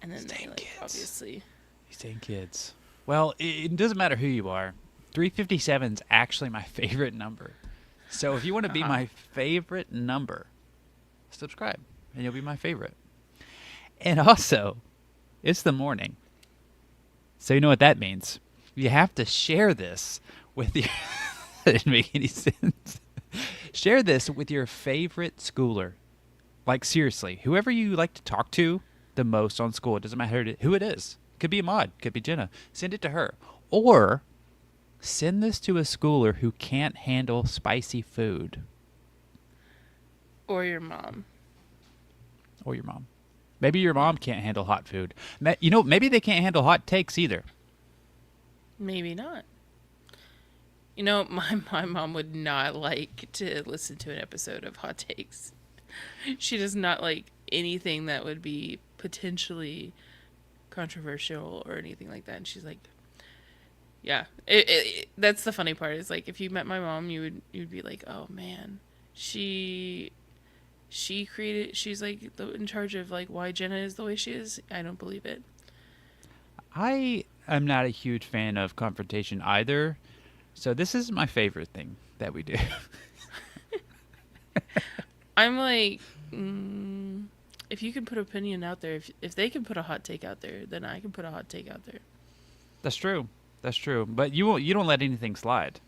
And then they Staying like kids. obviously. Staying kids. Well, it doesn't matter who you are. 357 is actually my favorite number. So if you want to Uh be huh. my favorite number, subscribe and you'll be my favorite. And also, it's the morning. So you know what that means. You have to share this with your that didn't make any sense. Share this with your favorite schooler. Like seriously, whoever you like to talk to the most on school, it doesn't matter who it is. Could be Ahmad, could be Jenna. Send it to her. Or send this to a schooler who can't handle spicy food. Or your mom. Or your mom. Maybe your Yeah. mom can't handle hot food. Maybe they can't handle hot takes either. Maybe not. You know, my mom would not like to listen to an episode of Hot Takes. She does not like anything that would be potentially controversial or anything like that. And she's like, yeah, that's the funny part. Is like if you met my mom, you'd be like, oh man, she she created. She's like in charge of like why Jenna is the way she is. I don't believe it. I am not a huge fan of confrontation either. So this is my favorite thing that we do. I'm like, if you can put opinion out there, if they can put a hot take out there, then I can put a hot take out there. That's true. That's true. But you don't let anything slide.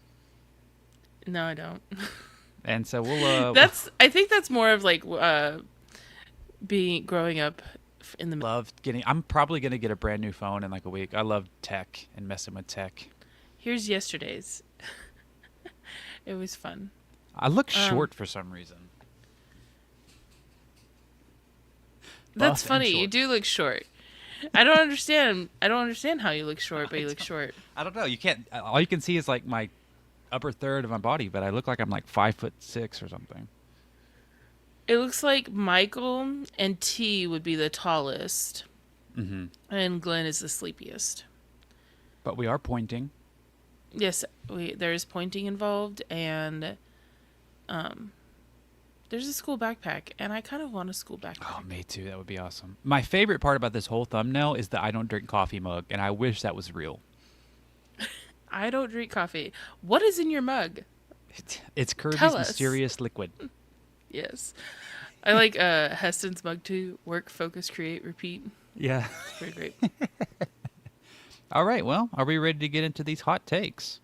No, I don't. And so we'll That's I think that's more of like being growing up in the. love getting. I'm probably gonna get a brand new phone in like a week. I love tech and messing with tech. Here's yesterday's. It was fun. I look Um, short for some reason. that's Buff and funny. You short. do look short. I don't understand. I don't understand how you look short, but I you look don't. short. I don't know. You can't. All you can see is like my upper third of my body, but I look like I'm like 5'6" or something. It looks like Michael and T would be the tallest, Mm-hmm. and Glenn is the sleepiest. But we are pointing. Yes, there is pointing involved, and um, there's a school backpack, and I kind of want a school Oh, backpack. me too. That would be awesome. My favorite part about this whole thumbnail is the I don't drink coffee mug, and I wish that was real. I don't drink coffee. What is in your mug? It's Tell Kirby's us. mysterious liquid. Yes. I like Heston's mug too. Work, focus, create, repeat. Yeah. It's pretty great. All right. Well, are we ready to get into these hot takes?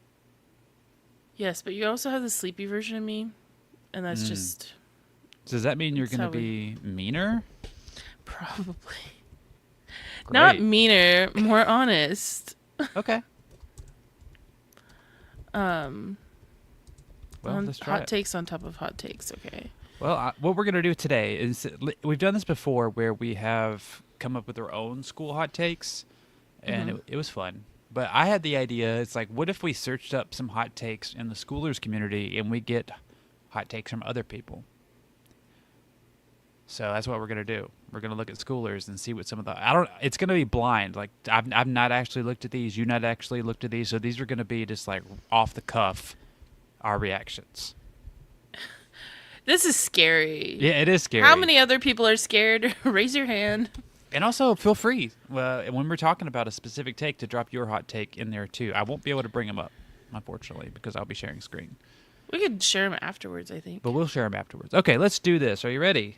Yes, but you also have the sleepy version of me, and that's Mm. just Does that mean you're that's going to how we be meaner? probably not Great. meaner, more honest. Okay. Um, Well, on let's try hot it. takes on top of hot takes. Okay. Well, what we're going to do today is we've done this before where we have come up with our own school hot takes, and Mm-hmm. it was fun. But I had the idea, it's like, what if we searched up some hot takes in the schoolers community and we get hot takes from other people? So that's what we're gonna do. We're gonna look at schoolers and see what some of the I don't. It's gonna be blind. Like I've not actually looked at these. You not actually looked at these. So these are gonna be just like off the cuff, our reactions. This is scary. Yeah, it is How scary. many other people are scared? Raise your hand. And also feel free when we're talking about a specific take to drop your hot take in there too. I won't be able to bring them up, unfortunately, because I'll be sharing screen. We could share them afterwards, I But think. we'll share them afterwards. Okay, let's do this. Are you ready?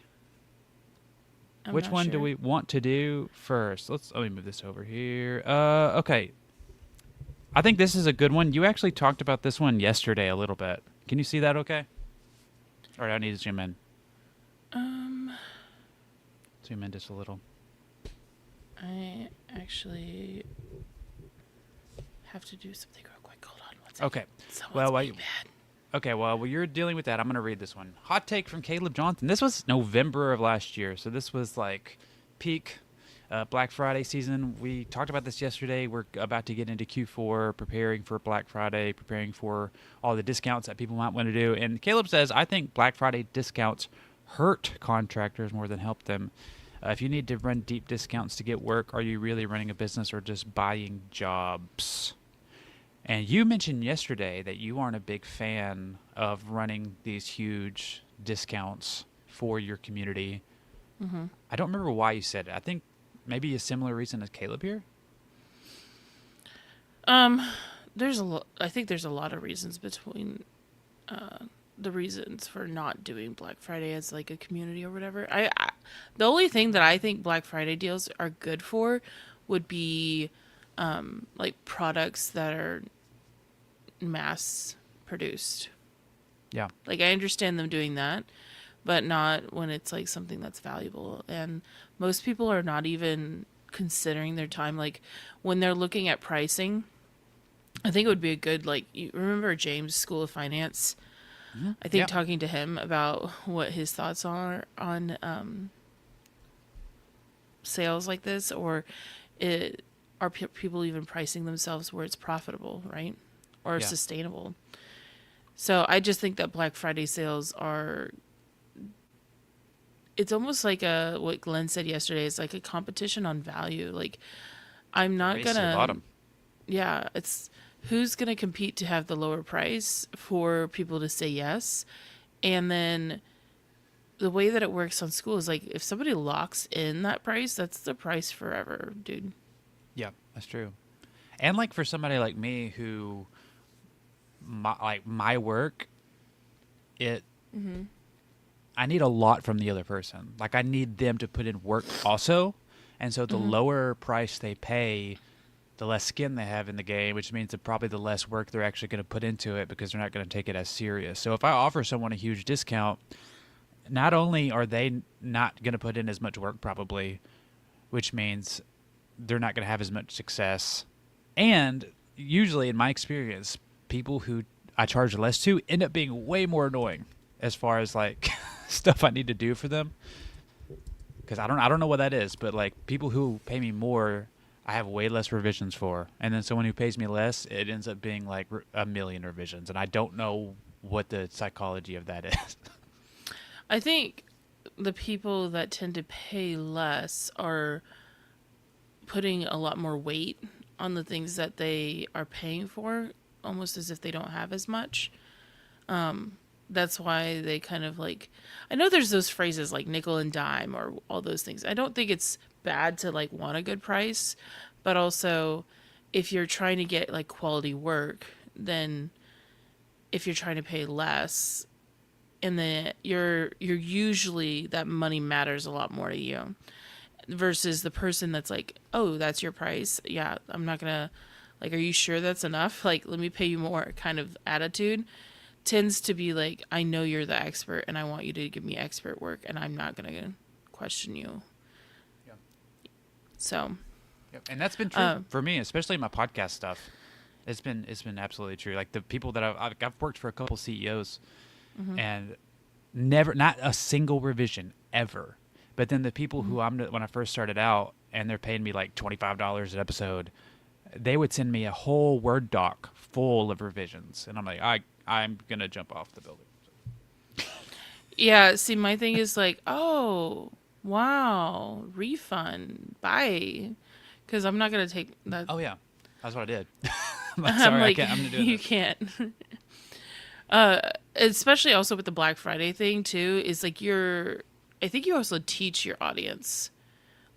I'm Which not one do sure. we want to do first? Let me move this over here. Okay. I think this is a good one. You actually talked about this one yesterday a little bit. Can you see that okay? Or do I need to zoom in? Um, Zoom in just a little. I actually have to do something real quick. Hold on one second. Okay. Someone's Well, being bad. okay, well, while you're dealing with that, I'm going to read this one. Hot take from Caleb Johnson. This was November of last year, so this was like peak Black Friday season. We talked about this yesterday. We're about to get into Q4, preparing for Black Friday, preparing for all the discounts that people might want to do. And Caleb says, I think Black Friday discounts hurt contractors more than help them. If you need to run deep discounts to get work, are you really running a business or just buying jobs? And you mentioned yesterday that you aren't a big fan of running these huge discounts for your community. Mm-hmm. I don't remember why you said it. I think maybe a similar reason as Caleb here? There's a lot. I think there's a lot of reasons between the reasons for not doing Black Friday as like a community or whatever. The only thing that I think Black Friday deals are good for would be like products that are mass produced. Yeah. Like I understand them doing that, but not when it's like something that's valuable. And most people are not even considering their time. Like when they're looking at pricing, I think it would be a good, like, you remember James, School of Finance? Mm-hmm. I think talking to him about what his thoughts are on sales like this, or are people even pricing themselves where it's profitable, right? Or sustainable. So I just think that Black Friday sales are, it's almost like what Glenn said yesterday, is like a competition on value. Like I'm not Race to the gonna, bottom. yeah, it's who's gonna compete to have the lower price for people to say yes. And then the way that it works on Skool is like if somebody locks in that price, that's the price forever, dude. Yeah, that's true. And like for somebody like me who, my work, I need a lot from the other person. Like I need them to put in work also. And so the lower price they pay, the less skin they have in the game, which means that probably the less work they're actually going to put into it because they're not going to take it as serious. So if I offer someone a huge discount, not only are they not going to put in as much work probably, which means they're not going to have as much success. And usually in my experience, people who I charge less to end up being way more annoying as far as like stuff I need to do for them. Because I don't know what that is, but like people who pay me more, I have way less revisions for. And then someone who pays me less, it ends up being like a million revisions. And I don't know what the psychology of that is. I think the people that tend to pay less are putting a lot more weight on the things that they are paying for, almost as if they don't have as much. That's why they kind of like, I know there's those phrases like nickel and dime or all those things. I don't think it's bad to like want a good price, but also if you're trying to get like quality work, then if you're trying to pay less, and then you're usually, that money matters a lot more to you versus the person that's like, oh, that's your price. Yeah, I'm not gonna, like, are you sure that's enough? Like, let me pay you more kind of attitude tends to be like, I know you're the expert and I want you to give me expert work and I'm not going to question you. Yeah. So. Yep. And that's been true for me, especially my podcast stuff. It's been absolutely true. Like the people that I've worked for a couple CEOs and not a single revision ever. But then the people who when I first started out and they're paying me like $25 an episode, they would send me a whole Word doc full of revisions. And I'm like, I'm going to jump off the building. Yeah, see, my thing is like, oh, wow, refund, bye. Because I'm not going to take that. Oh, yeah. That's what I did. I'm like, I'm gonna do you this. can't. Especially also with the Black Friday thing, too, is like I think you also teach your audience.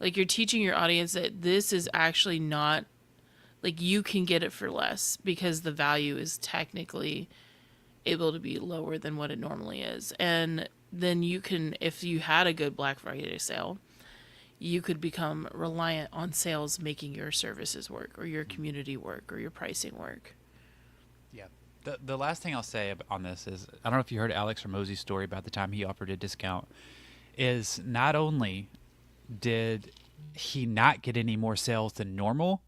Like, you're teaching your audience that this is actually not, like, you can get it for less because the value is technically able to be lower than what it normally is. And then you can, if you had a good Black Friday sale, you could become reliant on sales making your services work or your community work or your pricing work. Yeah. The last thing I'll say on this is, I don't know if you heard Alex Hormozy's story about the time he offered a discount, is not only did he not get any more sales than normal,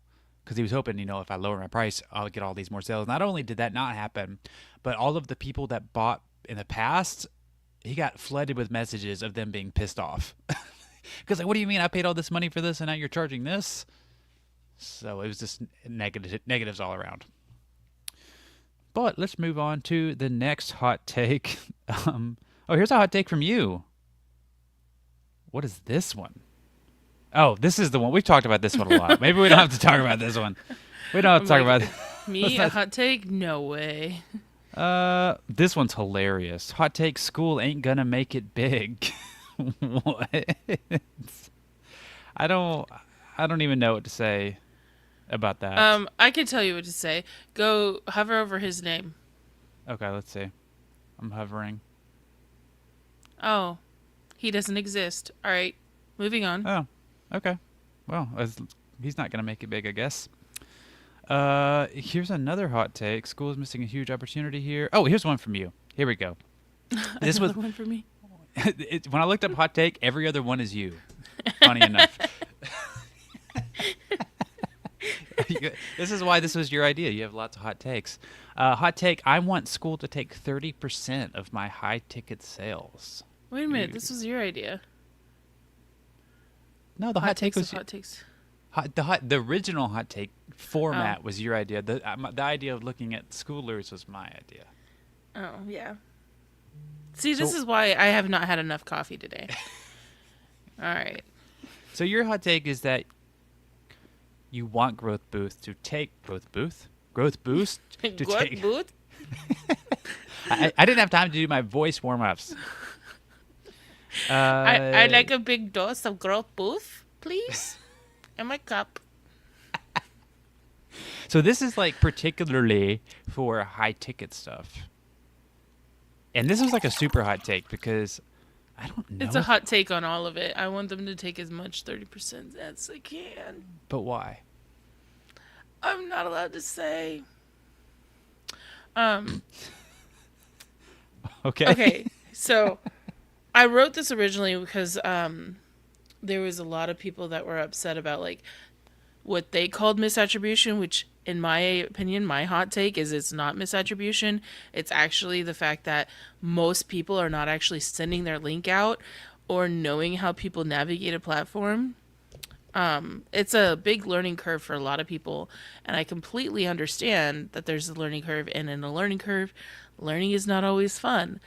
because he was hoping, if I lower my price, I'll get all these more sales. Not only did that not happen, but all of the people that bought in the past, he got flooded with messages of them being pissed off. Because like, what do you mean I paid all this money for this and now you're charging this? So it was just negatives all around. But let's move on to the next hot take. Here's a hot take from you. What is this one? Oh, this is the one. We've talked about this one a lot. Maybe we don't have to talk about this one. We don't have to talk about it. Me, a hot take? No way. This one's hilarious. Hot take: Skool ain't gonna make it big. What? I don't. I don't even know what to say about that. I can tell you what to say. Go hover over his name. Okay, let's see. I'm hovering. Oh, he doesn't exist. All right, moving on. Oh, okay. Well, he's not going to make it big, I guess. Here's another hot take. School is missing a huge opportunity here. Oh, here's one from you. Here we go. This Another was one for me. when I looked up hot take, every other one is you. Funny enough. This is why this was your idea. You have lots of hot takes. Hot take, I want school to take 30% of my high ticket sales. Wait a minute, this was your idea. No, the hot take was hot takes. the original hot take format was your idea. The idea of looking at schoolers was my idea. Oh, yeah. See, this is why I have not had enough coffee today. All right. So your hot take is that you want growth boost to take growth boost to take. Booth? I didn't have time to do my voice warm ups. I like a big dose of growth booth, please, in my cup. So this is like particularly for high ticket stuff. And this was like a super hot take because I don't know. It's a hot take on all of it. I want them to take as much 30% as they can. But why? I'm not allowed to say. Okay. Okay, so I wrote this originally because there was a lot of people that were upset about like what they called misattribution, which in my opinion, my hot take is it's not misattribution. It's actually the fact that most people are not actually sending their link out or knowing how people navigate a platform. It's a big learning curve for a lot of people, and I completely understand that there's a learning curve, and in a learning curve, learning is not always fun.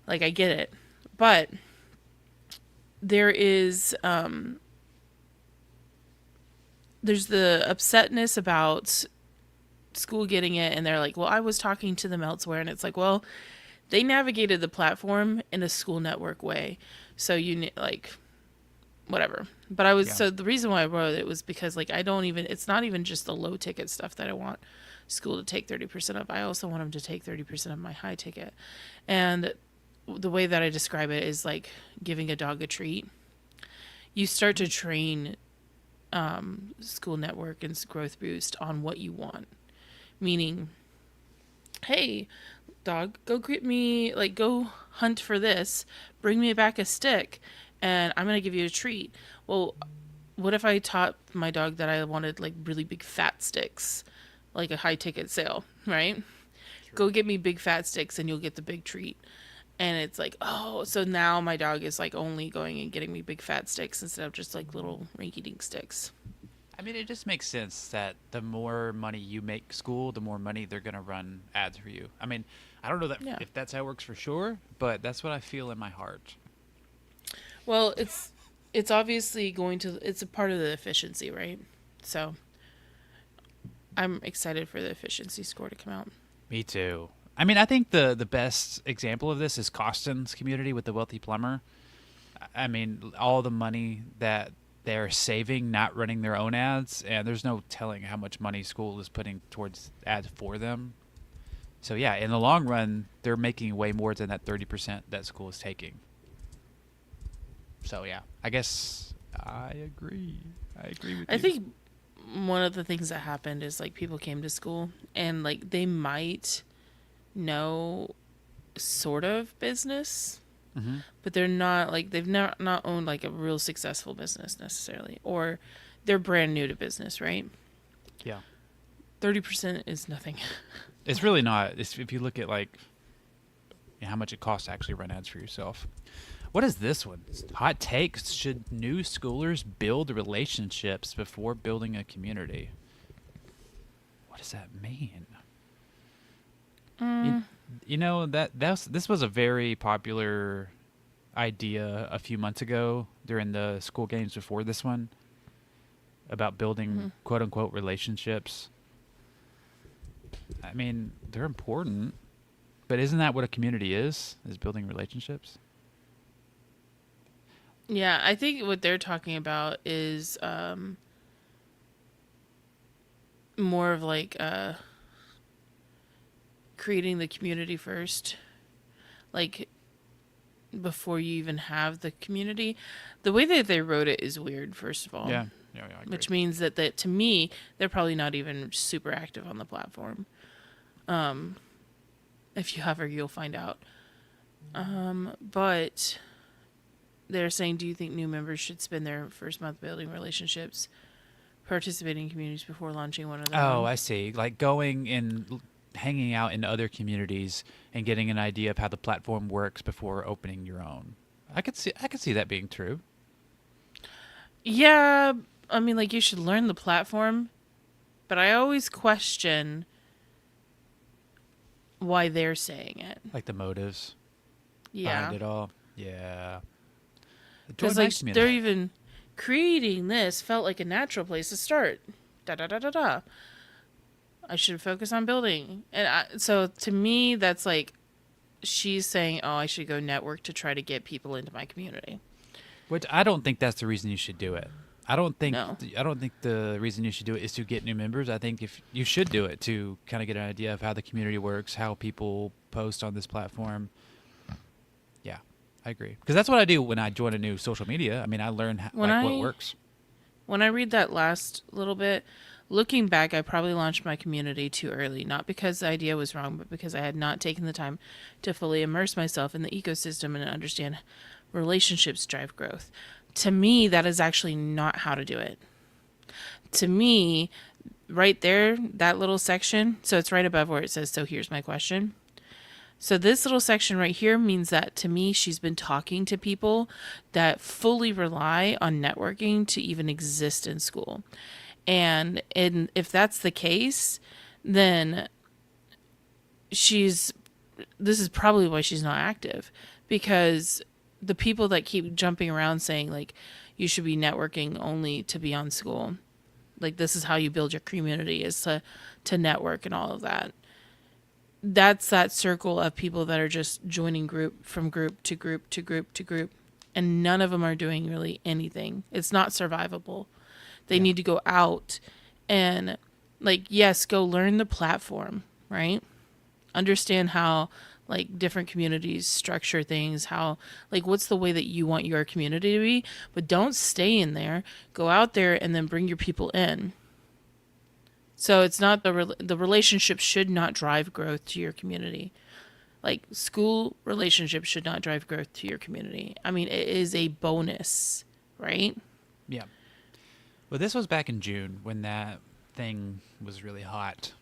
Like, I get it. But there is there's the upsetness about school getting it, and they're like, well, I was talking to them elsewhere, and it's like, well, they navigated the platform in a school network way, so you like whatever. But so the reason why I wrote it was because like it's not even just the low ticket stuff that I want school to take 30% of. I also want them to take 30% of my high ticket. And the way that I describe it is like giving a dog a treat. You start to train School Network and Growth Boost on what you want. Meaning, hey, dog, go go hunt for this, bring me back a stick, and I'm going to give you a treat. Well, what if I taught my dog that I wanted like really big fat sticks, like a high ticket sale, right? Sure. Go get me big fat sticks and you'll get the big treat. And it's like, oh, so now my dog is like only going and getting me big fat sticks instead of just like little rinky-dink sticks. I mean, it just makes sense that the more money you make school, the more money they're going to run ads for you. I mean, I don't know if that's how it works for sure, but that's what I feel in my heart. Well, it's obviously it's a part of the efficiency, right? So I'm excited for the efficiency score to come out. Me too. I mean, I think the best example of this is Costin's community with the wealthy plumber. I mean, all the money that they're saving not running their own ads, and there's no telling how much money school is putting towards ads for them. So yeah, in the long run, they're making way more than that 30% that school is taking. So yeah, I guess I agree. I agree with you. I think one of the things that happened is like people came to school and like they might know sort of business, but they're not like they've not owned like a real successful business necessarily, or they're brand new to business, right? Yeah. 30% is nothing. It's really not. If you look at like how much it costs to actually run ads for yourself. What is this one? Hot takes. Should new schoolers build relationships before building a community? What does that mean? You know, this was a very popular idea a few months ago during the school games before this one about building quote unquote relationships. I mean, they're important, but isn't that what a community is building relationships? Yeah, I think what they're talking about is more of like creating the community first, like before you even have the community. The way that they wrote it is weird, first of all, Yeah, yeah, I agree. which means that to me, they're probably not even super active on the platform. If you have her, you'll find out. But they're saying, do you think new members should spend their first month building relationships, participating in communities before launching one of their Oh, own? I see. Like going and hanging out in other communities and getting an idea of how the platform works before opening your own. I could see that being true. Yeah, I mean, like you should learn the platform, but I always question why they're saying it. Like the motives behind Yeah, it all. Yeah. Join because my like community. they're even creating this felt like a natural place to start. Da da da da da. I should focus on building, and so to me, that's like she's saying, "Oh, I should go network to try to get people into my community." Which I don't think that's the reason you should do it. No, I don't think the reason you should do it is to get new members. I think if you should do it to kind of get an idea of how the community works, how people post on this platform. Yeah, I agree. Because that's what I do when I join a new social media. I mean, I learn when like what I works. when I read that last little bit, looking back, I probably launched my community too early, not because the idea was wrong, but because I had not taken the time to fully immerse myself in the ecosystem and understand relationships drive growth. To me, that is actually not how to do it. To me, right there, that little section, so it's right above where it says, "So here's my question." So this little section right here means that to me, she's been talking to people that fully rely on networking to even exist in school. And if that's the case, then she's this is probably why she's not active, because the people that keep jumping around saying like you should be networking only to be on school, like this is how you build your community is to network and all of that. That's that circle of people that are just joining group from group to group to group to group, and none of them are doing really anything. It's not survivable. They Yeah. need to go out and, like, yes, go learn the platform, right? Understand how like different communities structure things, how like what's the way that you want your community to be, but don't stay in there. Go out there and then bring your people in. So it's not the relationship should not drive growth to your community. Like school relationships should not drive growth to your community. I mean, it is a bonus, right? Yeah. Well, this was back in June when that thing was really hot.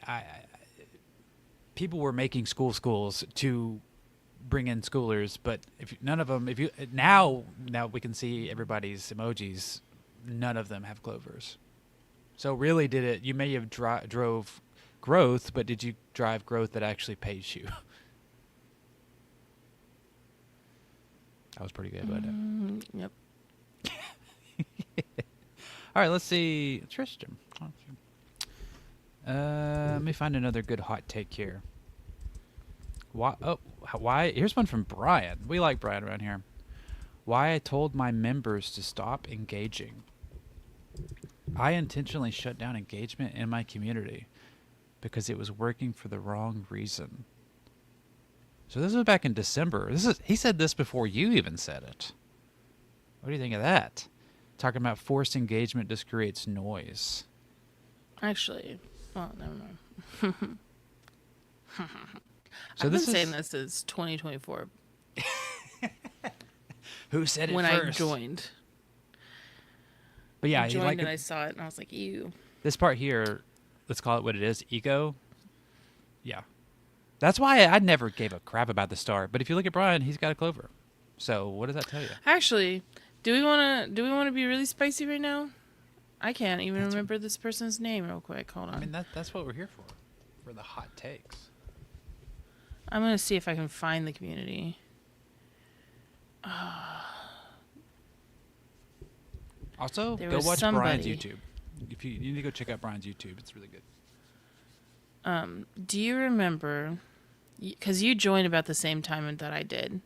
I people were making schools to bring in schoolers, but if none of them, if you now we can see everybody's emojis, none of them have clovers. So really, did it? You may have drove growth, but did you drive growth that actually pays you? That was pretty good, wasn't Yep. it? All right, let's see, Tristram. Let me find another good hot take here. Why? Oh, why? Here's one from Brian. We like Brian around here. Why I told my members to stop engaging. I intentionally shut down engagement in my community because it was working for the wrong reason. So this was back in December. He said this before you even said it. What do you think of that? Talking about forced engagement just creates noise. Actually, well, never mind. So I've been this saying is this since 2024 who said it when I first. joined. But yeah, I he joined and I saw it and I was like, ew. this part here. Let's call it what it is. Ego. Yeah, that's why I never gave a crap about the star. But if you look at Brian, he's got a clover. So what does that tell you? Actually, do we want to be really spicy right now? I can't even That's. remember this person's name real quick. Hold I mean on. that's what we're here for the hot takes. I'm going to see if I can find the community. Also, There go was watch Brian's somebody. YouTube. If you need to go check out Brian's YouTube, it's really good. Do you remember? Because you joined about the same time that I did.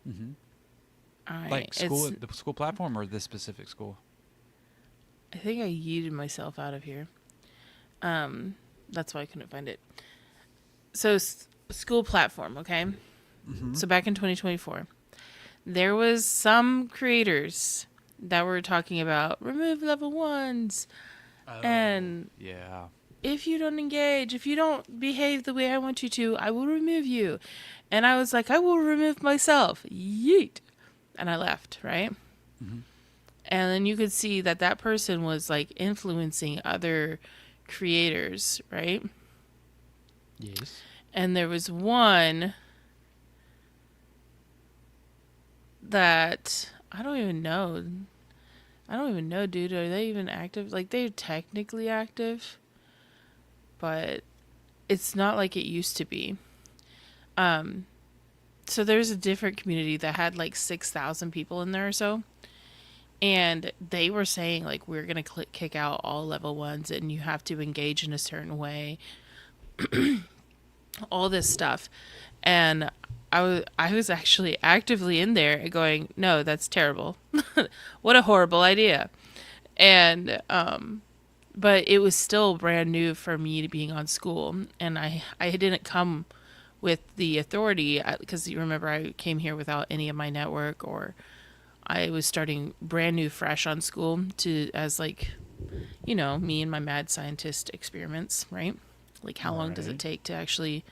Mm-hmm. All right. Like school, the school platform, or this specific school? I think I yeeted myself out of here. That's why I couldn't find it. So, school platform, okay? Mm-hmm. So, back in 2024, there was some creators that were talking about remove level ones. And Yeah. if you don't engage, if you don't behave the way I want you to, I will remove you. And I was like, I will remove myself. Yeet. And I left, right? Mm-hmm. And then you could see that that person was like influencing other creators, right? Yes. And there was one that I don't even know. I don't even know, dude. Are they even active? Like, they're technically active, but it's not like it used to be. So there's a different community that had like 6,000 people in there or so. And they were saying, like, we're going to kick out all level ones and you have to engage in a certain way. All this stuff. And I was actually actively in there going, no, that's terrible. What a horrible idea. And, but it was still brand new for me to being on Skool. And I didn't come with the authority because you remember I came here without any of my network, or I was starting brand new fresh on Skool to, as like, you know, me and my mad scientist experiments, right? Like, how long does it take to actually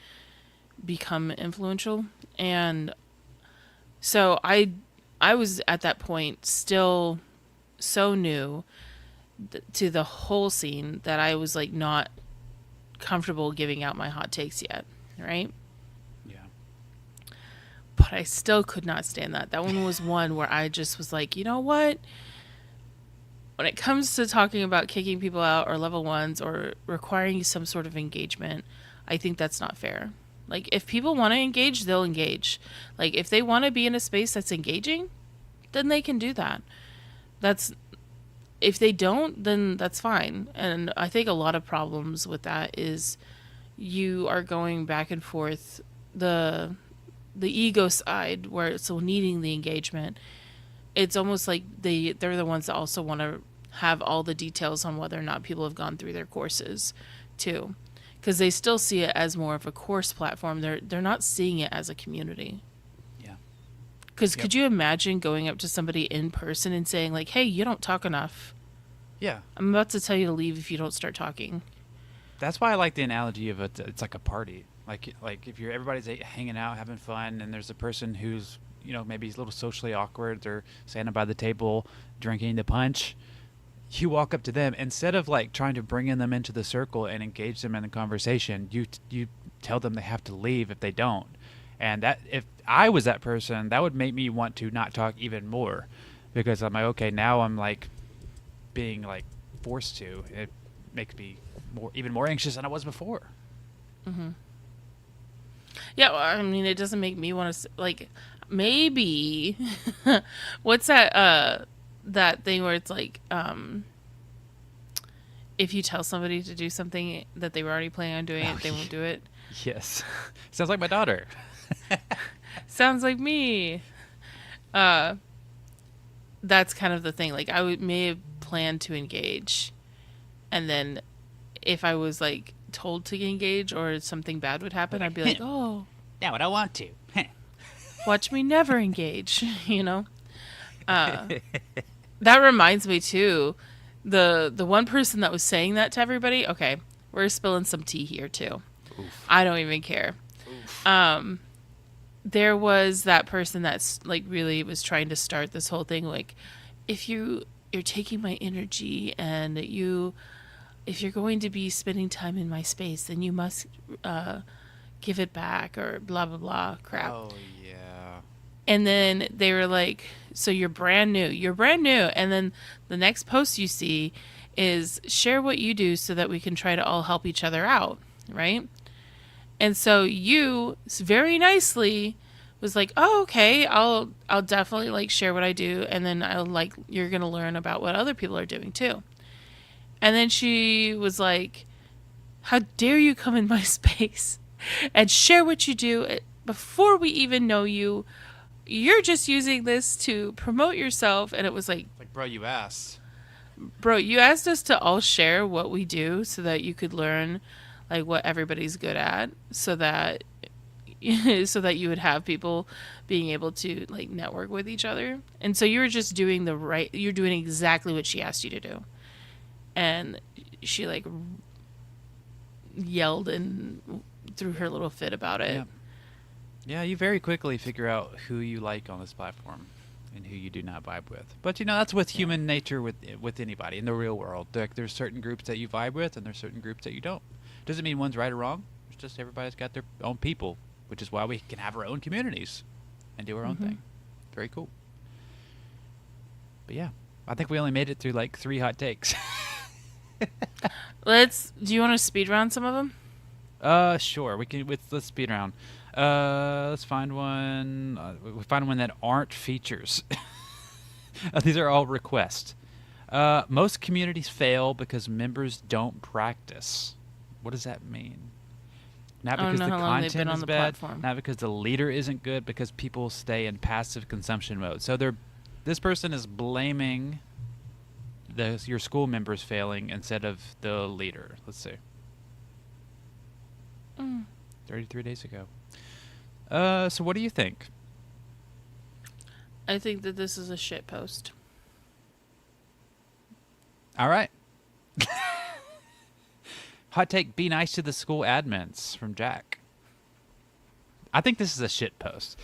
become influential? And so I was at that point still so new to the whole scene that I was like not comfortable giving out my hot takes yet, right? Yeah. But I still could not stand that. That one was one where I just was like, you know what? When it comes to talking about kicking people out or level ones or requiring some sort of engagement, I think that's not fair. Like, if people want to engage, they'll engage. Like, if they want to be in a space that's engaging, then they can do that. If they don't, then that's fine. And I think a lot of problems with that is you are going back and forth the ego side where it's so needing the engagement. It's almost like they're the ones that also want to have all the details on whether or not people have gone through their courses too, because they still see it as more of a course platform. They're not seeing it as a community. Yeah. Because could you imagine going up to somebody in person and saying like, hey, you don't talk enough, Yeah. I'm about to tell you to leave if you don't start talking. That's why I like the analogy of it's like a party. Like if everybody's hanging out, having fun, and there's a person who's, you know, maybe he's a little socially awkward. They're standing by the table drinking the punch. You walk up to them, instead of like trying to bring them into the circle and engage them in the conversation, you tell them they have to leave if they don't. And that, if I was that person, that would make me want to not talk even more, because I'm like, okay, now I'm like being like forced to. It makes me even more anxious than I was before. Mm-hmm. Yeah, well, I mean, it doesn't make me want to, like, maybe, what's that thing where it's like, if you tell somebody to do something that they were already planning on doing it, they won't do it. Yes. Sounds like my daughter. Sounds like me. That's kind of the thing. Like, may have planned to engage, and then if I was like told to engage or something bad would happen, I'd be like, oh, now I don't want to. watch me never engage. You know. That reminds me too, the one person that was saying that to everybody. Okay, we're spilling some tea here too. Oof. I don't even care. Oof. There was that person that's like really was trying to start this whole thing, like, if you're taking my energy and if you're going to be spending time in my space, then you must give it back, or blah blah blah crap. Oh yeah. And then they were like, so you're brand new, and then the next post you see is share what you do so that we can try to all help each other out, right? And so you very nicely was like, oh, okay, I'll definitely like share what I do, and then you're gonna learn about what other people are doing too. And then she was like, how dare you come in my space and share what you do before we even know you? you're just using this to promote yourself. And it was like, Like, bro, you asked. bro, you asked us to all share what we do so that you could learn like what everybody's good at, so that so that you would have people being able to like network with each other. And so you were just doing you're doing exactly what she asked you to do. And she like yelled and threw her little fit about it. Yeah. Yeah, you very quickly figure out who you like on this platform and who you do not vibe with. But that's with human nature with anybody in the real world. There's certain groups that you vibe with and there's certain groups that you don't. Doesn't mean one's right or wrong. It's just everybody's got their own people, which is why we can have our own communities and do our own thing. Very cool. But yeah, I think we only made it through like 3 hot takes. Do you want to speed round some of them? Sure. Let's speed around. Let's find one. We find one that aren't features. These are all requests. Most communities fail because members don't practice. What does that mean? Not I don't because know the how long they've been content on is the bad, platform. not because the leader isn't good, because people stay in passive consumption mode. So this person is blaming your school members failing instead of the leader. Let's see. 33 days ago. So what do you think? I think that this is a shit post. All right. Hot take, be nice to the school admins from Jack. I think this is a shit post.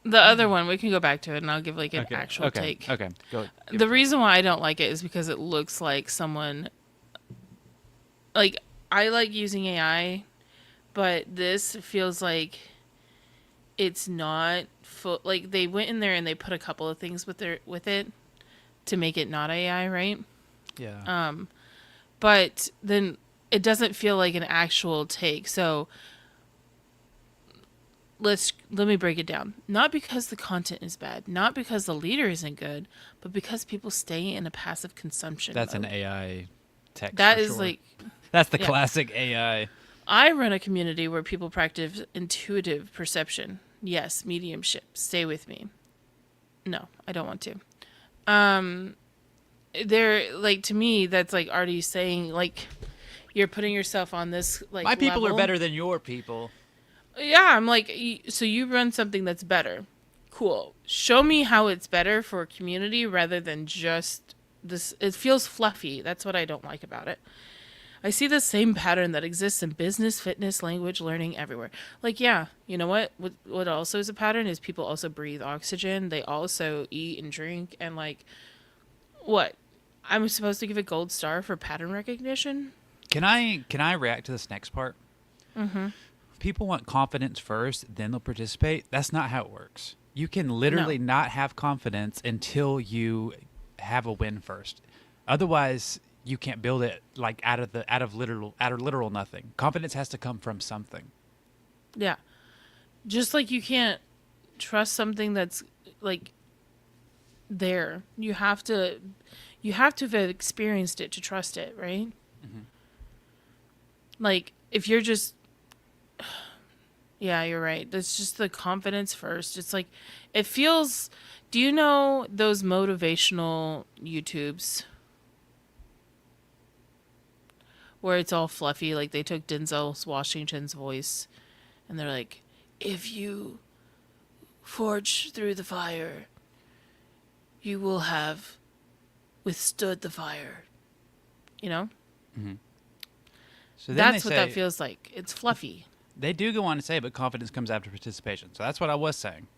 The other one, we can go back to it and I'll give like an actual take. Okay. Go. The reason why I don't like it is because it looks like someone, like, I like using AI, but this feels like it's not full. Like, they went in there and they put a couple of things with it to make it not AI, right? Yeah. But then it doesn't feel like an actual take. So let me break it down. Not because the content is bad, not because the leader isn't good, but because people stay in a passive consumption That's mode. an AI text. That for is sure. like, That's the yeah. classic AI. I run a community where people practice intuitive perception. Yes, mediumship. Stay with me. No, I don't want to. They're like, to me, that's like already saying like you're putting yourself on this like My people level. are better than your people. Yeah, I'm like, so you run something that's better. Cool. Show me how it's better for a community rather than just this. It feels fluffy. That's what I don't like about it. I see the same pattern that exists in business, fitness, language, learning, everywhere. Like, yeah, you know what? What also is a pattern is people also breathe oxygen. They also eat and drink. And, like, what? I'm supposed to give a gold star for pattern recognition? Can I react to this next part? Mm-hmm. People want confidence first, then they'll participate. That's not how it works. You can literally not have confidence until you have a win first. Otherwise, you can't build it like out of literal nothing. Confidence has to come from something. Yeah. Just like you can't trust something that's like there. You have to have experienced it to trust it, right? Mm-hmm. Like, if you're just, yeah, you're right. That's just the confidence first. It's like, it feels, do you know those motivational YouTubes where it's all fluffy? Like, they took Denzel Washington's voice and they're like, if you forge through the fire, you will have withstood the fire. You know? Mm-hmm. So that's what that feels like. It's fluffy. They do go on to say, but confidence comes after participation. So that's what I was saying.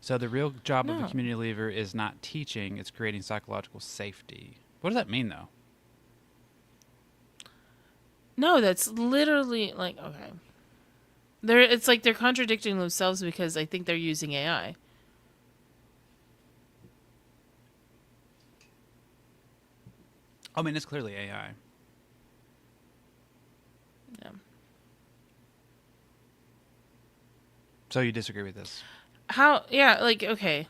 So the real job of a community leader is not teaching, it's creating psychological safety. What does that mean, though? No, that's literally like, okay. It's like they're contradicting themselves because I think they're using AI. I mean, it's clearly AI. Yeah. So you disagree with this? How? Yeah, like, okay.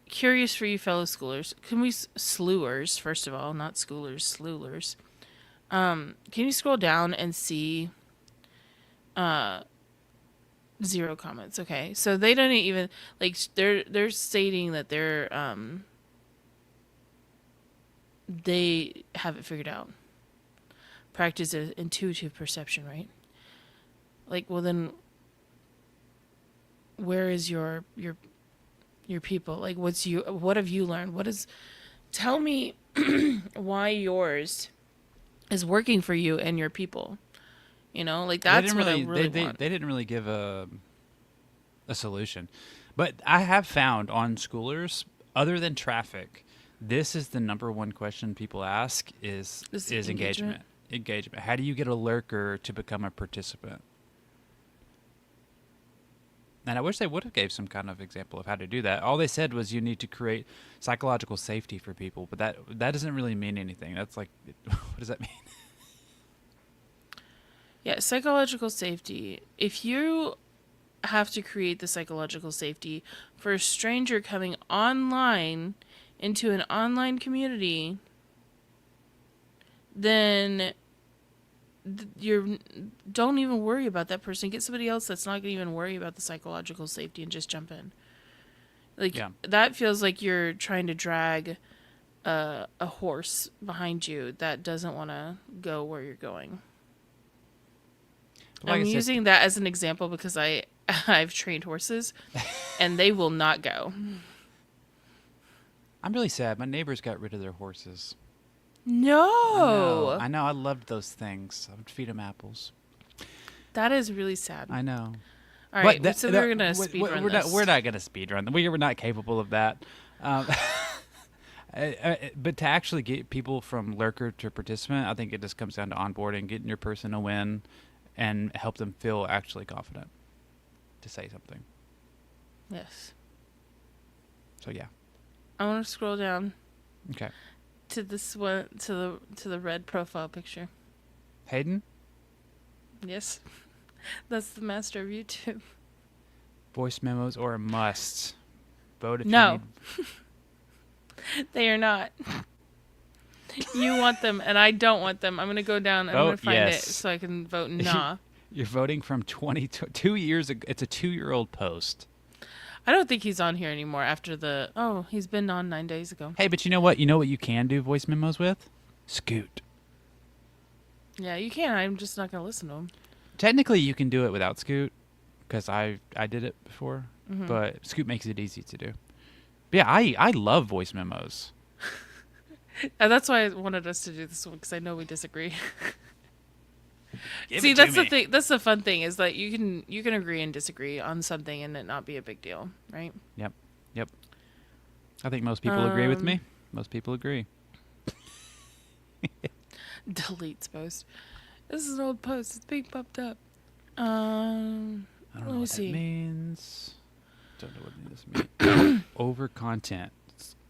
Curious for you fellow schoolers. Can we, slewers, first of all, not schoolers, slewers. Can you scroll down and see 0 comments? Okay. So they don't even like they're stating that they have it figured out. Practice intuitive perception, right? Like, well then where is your people? Like what have you learned? Tell me why yours is working for you and your people. Like that's what I really want. They didn't really give a solution. But I have found on Schoolers, other than traffic, this is the number one question people ask is engagement. Engagement. How do you get a lurker to become a participant? And I wish they would have gave some kind of example of how to do that. All they said was you need to create psychological safety for people, but that doesn't really mean anything. That's like, what does that mean? Yeah, psychological safety. If you have to create the psychological safety for a stranger coming online into an online community, then don't even worry about that person. Get somebody else that's not going to even worry about the psychological safety and just jump in. Like, yeah. That feels like you're trying to drag a horse behind you that doesn't want to go where you're going. Like I'm using that as an example because I've trained horses and they will not go. I'm really sad. My neighbors got rid of their horses. No. I know. I loved those things. I would feed them apples. That is really sad. I know. All right, so we're going to speed run this. We're not going to speed run. We're not capable of that. But to actually get people from lurker to participant, I think it just comes down to onboarding, getting your person to win, and help them feel actually confident to say something. Yes. So yeah. I want to scroll down. Okay. To this one, to the red profile picture. Hayden? Yes. That's the master of YouTube. Voice memos or a must? Vote if no. you need. They are not. You want them, and I don't want them. I'm going to go down and I'm going to find it so I can vote nah. You're voting from 2 years ago. It's a 2-year-old post. I don't think he's on here anymore after he's been on 9 days ago. Hey, but you know what? You know what you can do voice memos with? Scoot. Yeah, you can. I'm just not going to listen to him. Technically, you can do it without Scoot because I did it before, mm-hmm. But Scoot makes it easy to do. But yeah, I love voice memos. That's why I wanted us to do this one because I know we disagree. See, that's the thing. That's the fun thing is that you can agree and disagree on something and it not be a big deal, right? Yep. I think most people agree with me. Most people agree. Deletes post. This is an old post. It's being popped up. I don't know what that means. Don't know what this means. Over content.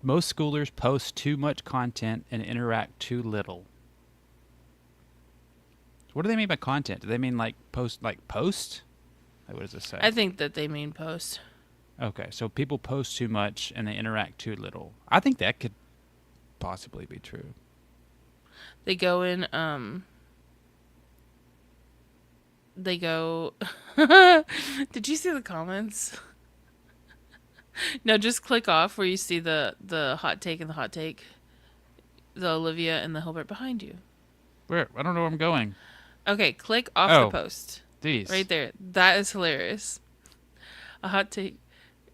Most schoolers post too much content and interact too little. What do they mean by content? Do they mean like post? Like post? Like what does this say? I think that they mean post. Okay, so people post too much and they interact too little. I think that could possibly be true. They go in. They go. Did you see the comments? No, just click off where you see the hot take and the hot take. The Olivia and the Hilbert behind you. Where? I don't know where I'm going. Okay, click off the post. These. Right there. That is hilarious. A hot take.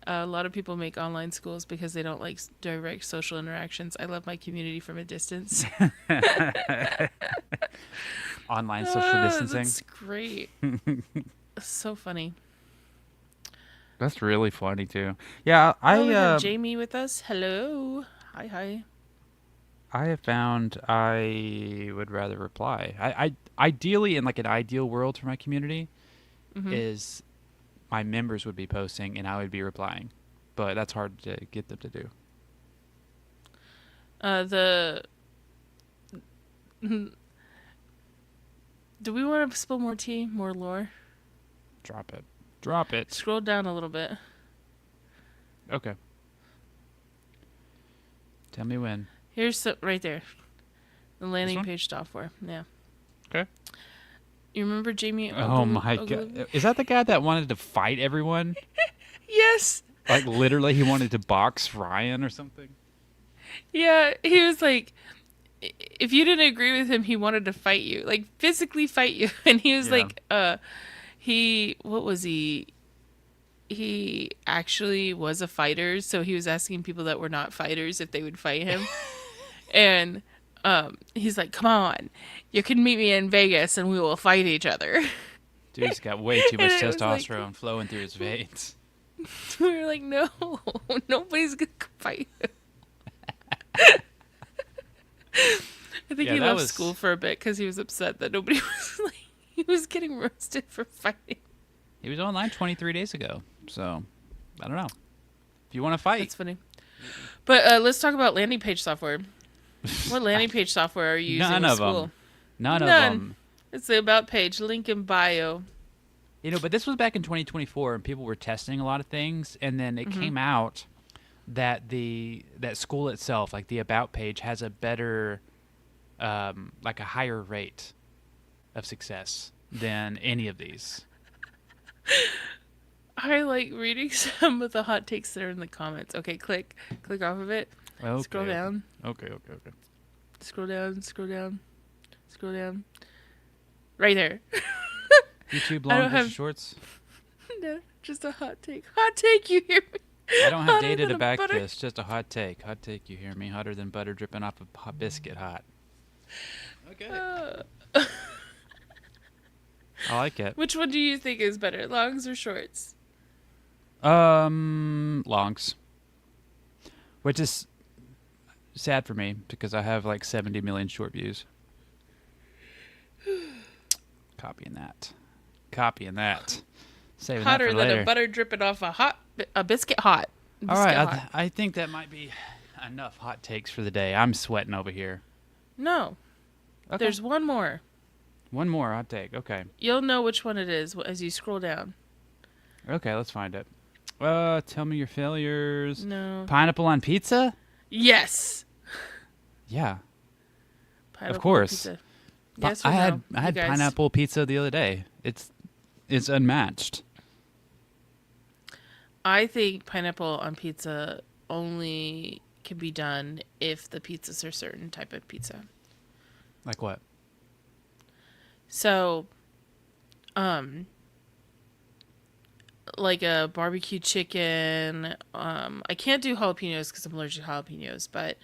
A lot of people make online schools because they don't like direct social interactions. I love my community from a distance. Online social distancing. That's great. So funny. That's really funny too. Yeah, we have Jamie with us. Hello. Hi. I have found I would rather reply. I ideally, in like an ideal world for my community, mm-hmm. is my members would be posting and I would be replying, but that's hard to get them to do. Do we want to spill more tea, more lore? Drop it. Scroll down a little bit. Okay. Tell me when. Here's right there. The landing page software. Yeah. Okay. You remember Jamie? Oh my god! Is that the guy that wanted to fight everyone? Yes. Like literally, he wanted to box Ryan or something. Yeah, he was like, if you didn't agree with him, he wanted to fight you, like physically fight you. And he was Yeah. like, what was he? He actually was a fighter, so he was asking people that were not fighters if they would fight him. And he's like, come on, you can meet me in Vegas and we will fight each other. Dude's got way too much And it was testosterone like, flowing through his veins. we were like, no, nobody's gonna fight you. I think he left school for a bit because he was upset that nobody was like, he was getting roasted for fighting. He was online 23 days ago, so I don't know. If you want to fight, That's funny. But let's talk about landing page software. What landing page software are you using none at of school? them. None of them. It's the about page, link in bio. You know, but this was back in 2024, and people were testing a lot of things, and then it came out that that Skool itself, like the about page, has a better, like a higher rate of success than any of these. I like reading some of the hot takes that are in the comments. Okay, click off of it. Okay, Scroll down. Okay. Scroll down. Scroll down. Right there. YouTube long versus shorts. No, just a hot take. Hot take, you hear me? I don't have Hotter data to than back butter. this. Just a hot take. Hot take, you hear me? Hotter than butter dripping off a hot biscuit hot. Okay. I like it. Which one do you think is better, longs or shorts? Longs. Which is sad for me because I have like 70 million short views. Copying that. Saving Hotter that for than later. a butter dripping off a biscuit hot. All right, Hot. I think that might be enough hot takes for the day. I'm sweating over here. No. Okay. There's one more. One more hot take. Okay. You'll know which one it is as you scroll down. Okay, let's find it. Tell me your failures. No. Pineapple on pizza? Yes. Yeah. Pineapple of course. pizza. Yes or I no? had You guys? pineapple pizza the other day. It's unmatched. I think pineapple on pizza only can be done if the pizza's a certain type of pizza. Like what? So, like a barbecue chicken. I can't do jalapenos because I'm allergic to jalapenos, but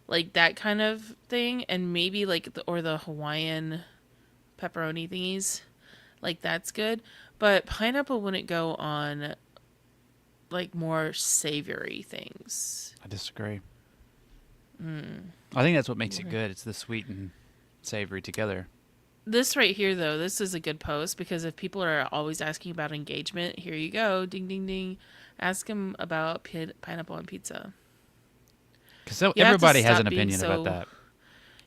like that kind of thing, and maybe like the Hawaiian pepperoni thingies, like that's good. But pineapple wouldn't go on like more savory things. I disagree. I think that's what makes it good. It's the sweet and savory together. This right here, though, this is a good post because if people are always asking about engagement, here you go. Ding, ding, ding. Ask them about pineapple on pizza. Because You have to everybody has stop an being opinion about that.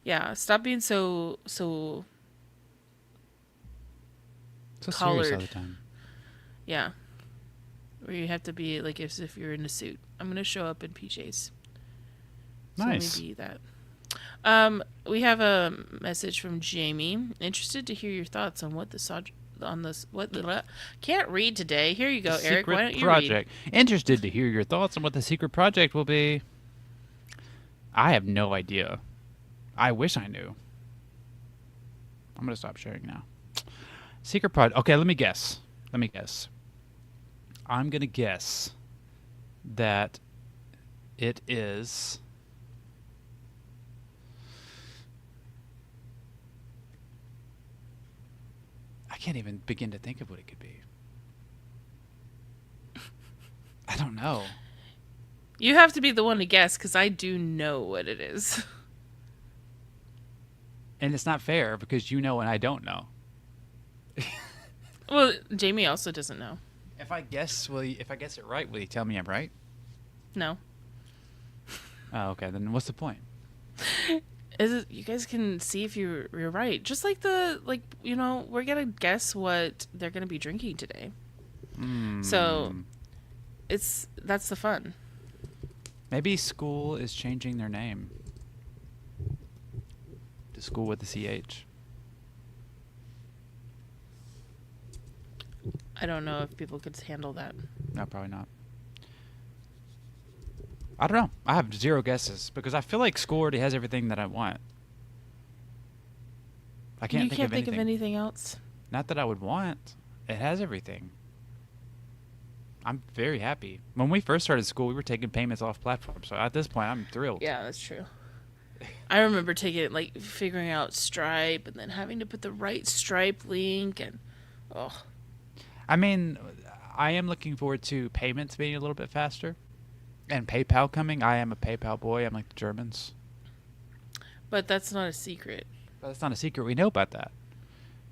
Yeah, stop being so So serious collared. all the time. Yeah. Where you have to be like as if you're in a suit. I'm going to show up in PJs. So Nice. maybe that. We have a message from Jamie. Interested to hear your thoughts on what can't read today. Here you go, The Eric. Why secret don't you project. Interested to hear your thoughts on what the secret project will be. I have no idea. I wish I knew. I'm going to stop sharing now. Secret project. Okay, let me guess. I'm going to guess that it is... I can't even begin to think of what it could be. I don't know. read? You have to be the one to guess because I do know what it is. And it's not fair because you know and I don't know. Well, Jamie also doesn't know. If I guess it right, will you tell me I'm right? No. Oh, okay. Then what's the point? You guys can see if you're right. Just like we're gonna guess what they're gonna be drinking today. So that's the fun. Maybe Skool is changing their name to Skool with the CH. I don't know if people could handle that. No, probably not. I don't know. I have zero guesses because I feel like Skool already has everything that I want. I can't You think can't of think anything. of anything else. Not that I would want. It has everything. I'm very happy. When we first started Skool, we were taking payments off platform. So at this point, I'm thrilled. Yeah, that's true. I remember taking it, like, figuring out Stripe and then having to put the right Stripe link and, oh. I mean, I am looking forward to payments being a little bit faster. And PayPal coming. I am a PayPal boy. I'm like the Germans. But that's not a secret. But that's not a secret. We know about that.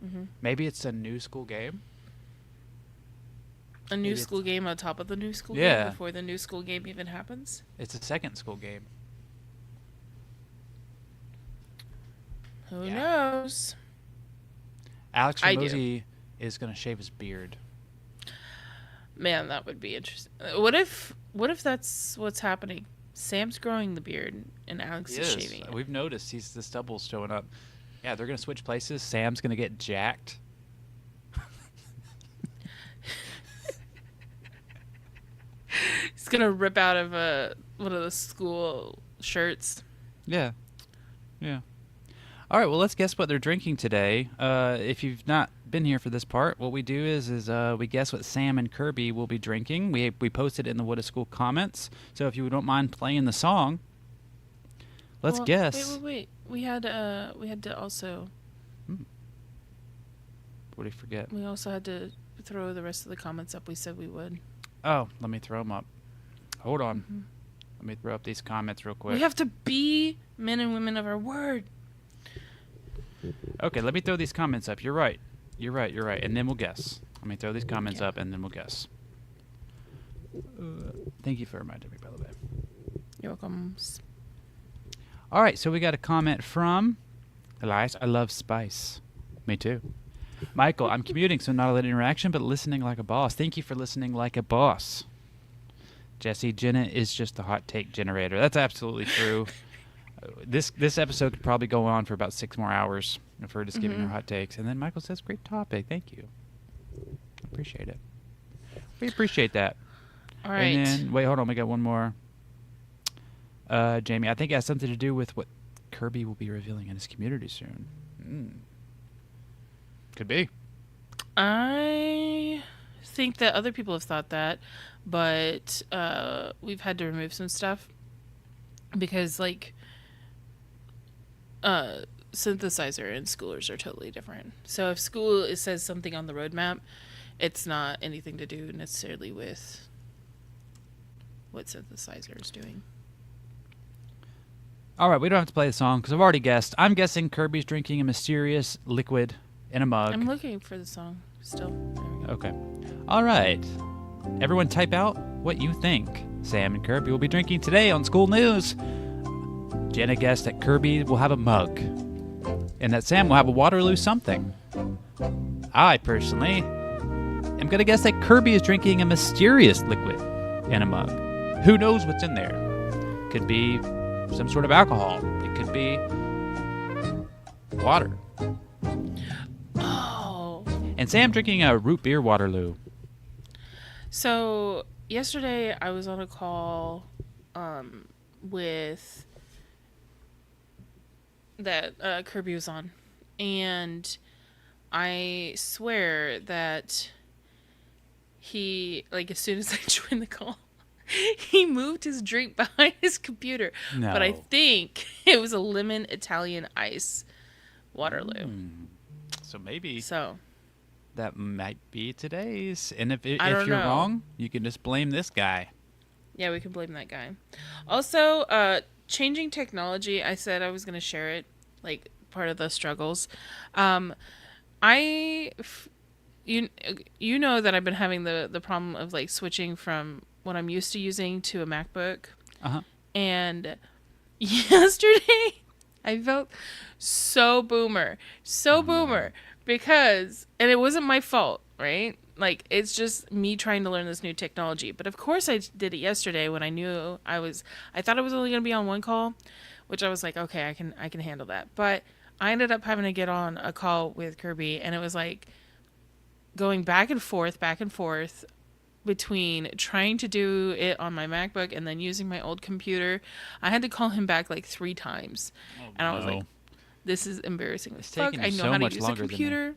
Mm-hmm. Maybe it's a new Skool game. A new Maybe Skool game on top of the new Skool Yeah. game before the new Skool game even happens? It's a second Skool game. Who Yeah. knows? Alex I do. Ramosi is going to shave his beard. Man, that would be interesting. What if that's what's happening? Sam's growing the beard and Alex is shaving it. We've noticed the stubble's showing up. Yeah, they're going to switch places. Sam's going to get jacked. He's gonna rip out of one of the school shirts. Yeah. Yeah. All right, well, let's guess what they're drinking today. If you've not been here for this part, what we do is we guess what Sam and Kirby will be drinking. We posted it in the What is School comments. So if you don't mind playing the song, let's Well, guess. Wait. We had to also. What do you forget? We also had to throw the rest of the comments up. We said we would. Oh, let me throw them up. Hold on. Let me throw up these comments real quick. We have to be men and women of our word. Okay, let me throw these comments up. You're right. And then we'll guess. Let me throw these comments Okay. up, and then we'll guess. Thank you for reminding me, by the way. You're welcome. All right, so we got a comment from Elias. I love spice. Me too. Michael, I'm commuting, so not a lot of interaction, but listening like a boss. Thank you for listening like a boss. Jesse, Jenna is just the hot take generator. That's absolutely true. This episode could probably go on for about 6 more hours if we're just giving her hot takes. And then Michael says, great topic. Thank you. Appreciate it. We appreciate that. All right. And then, wait, hold on. We got one more. Jamie, I think it has something to do with what Kirby will be revealing in his community soon. Could be. I think that other people have thought that, but we've had to remove some stuff because, like, synthesizer and Skoolers are totally different. So if Skool says something on the roadmap, it's not anything to do necessarily with what synthesizer is doing. All right, we don't have to play the song because I've already guessed. I'm guessing Kirby's drinking a mysterious liquid in a mug. I'm looking for the song still. There we go. Okay. All right. Everyone type out what you think Sam and Kirby will be drinking today on School News. Jenna guessed that Kirby will have a mug and that Sam will have a Waterloo something. I personally am going to guess that Kirby is drinking a mysterious liquid in a mug. Who knows what's in there? Could be some sort of alcohol. It could be water. Oh. And Sam drinking a root beer Waterloo. So yesterday I was on a call with that Kirby was on, and I swear that he, like, as soon as I joined the call, he moved his drink behind his computer. No. But I think it was a lemon Italian ice Waterloo. So maybe So that might be today's. And if I don't you're know. wrong, you can just blame this guy. yeah, we can blame that guy. Also, changing technology. I said I was going to share it, like, part of the struggles. You know that I've been having the problem of, like, switching from what I'm used to using to a MacBook. Uh-huh. And yesterday I felt so boomer because, and it wasn't my fault, right? Like, it's just me trying to learn this new technology. But of course I did it yesterday when I knew I thought I was only going to be on one call, which I was like, okay, I can handle that. But I ended up having to get on a call with Kirby, and it was like going back and forth between trying to do it on my MacBook and then using my old computer. I had to call him back like 3 times. And I was like, this is embarrassing as fuck. I know how to use a computer.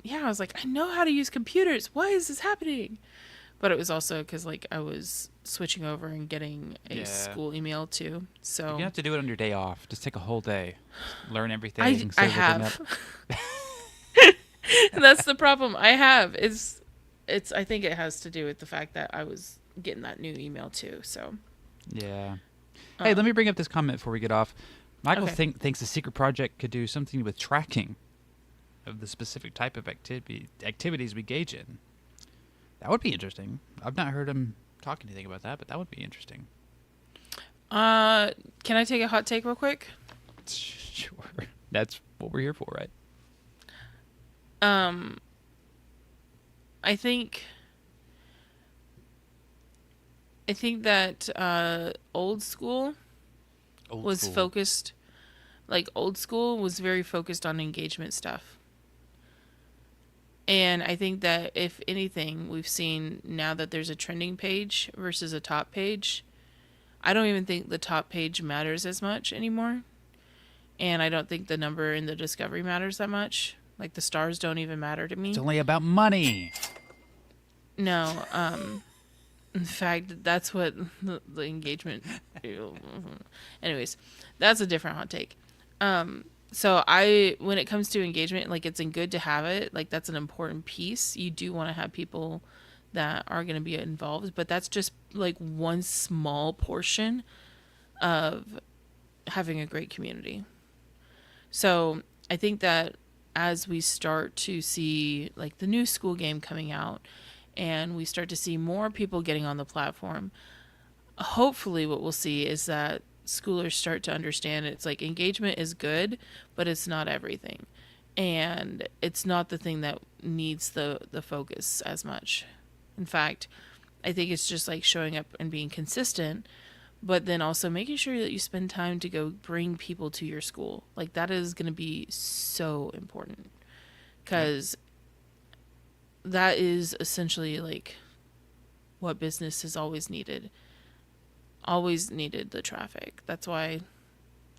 Yeah, I was like, I know how to use computers. Why is this happening? But it was also because like I was switching over and getting a school email too. So you have to do it on your day off. Just take a whole day, learn everything. I have. That's the problem. I have. It's. I think it has to do with the fact that I was getting that new email too. So. Yeah. Hey, let me bring up this comment before we get off. Michael thinks the secret project could do something with tracking of the specific type of activities we engage in. That would be interesting. I've not heard him talk anything about that, but that would be interesting. Can I take a hot take real quick? Sure. That's what we're here for, right? I think that old school was focused, like old school was very focused on engagement stuff. And I think that if anything, we've seen now that there's a trending page versus a top page. I don't even think the top page matters as much anymore. And I don't think the number in the discovery matters that much. Like the stars don't even matter to me. It's only about money. No. In fact, that's what the engagement... Anyways, that's a different hot take. So when it comes to engagement, like it's good to have it. Like that's an important piece. You do want to have people that are going to be involved, but that's just like one small portion of having a great community. So I think that as we start to see like the new school game coming out and we start to see more people getting on the platform, hopefully what we'll see is that schoolers start to understand it's like engagement is good, but it's not everything. And it's not the thing that needs the focus as much. In fact, I think it's just like showing up and being consistent, but then also making sure that you spend time to go bring people to your school. Like that is going to be so important because that is essentially like what business has always needed the traffic. That's why,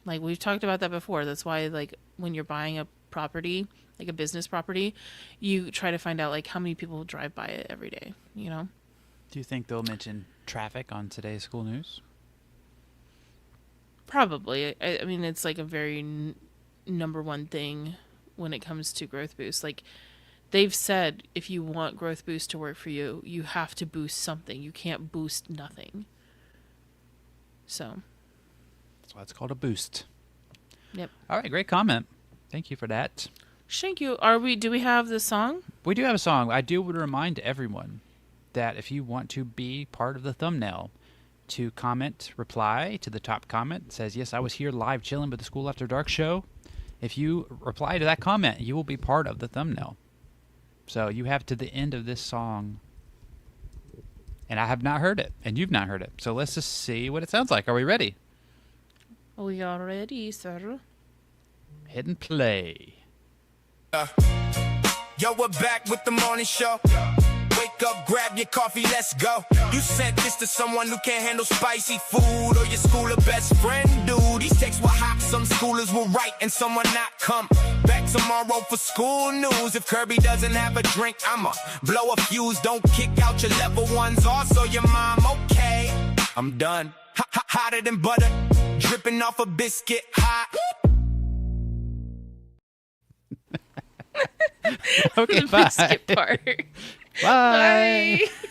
like we've talked about that before, that's why like when you're buying a property, like a business property, you try to find out like how many people drive by it every day, you know? Do you think they'll mention traffic on today's school news? Probably. I mean, it's like a very number one thing when it comes to growth boost. Like they've said, if you want growth boost to work for you, you have to boost something. You can't boost nothing. So that's why it's called a boost. Yep. All right, great comment. Thank you for that. Thank you. Do we have the song? We do have a song. I do want to remind everyone that if you want to be part of the thumbnail, to reply to the top comment that says, yes, I was here live chilling with the School After Dark show. If you reply to that comment, you will be part of the thumbnail. So you have to the end of this song. And I have not heard it, and you've not heard it. So let's just see what it sounds like. Are we ready? We are ready, sir. Hit and play. Yo, we're back with the morning show. Wake up, grab your coffee, let's go. You sent this to someone who can't handle spicy food, or your schooler best friend, dude. These texts were hot, some schoolers will write and someone not come back tomorrow for school news. If Kirby doesn't have a drink, I'ma blow a fuse. Don't kick out your level ones, also your mom, okay. I'm done. Hotter than butter, dripping off a biscuit hot. Okay, the bye. biscuit part. Bye. Bye.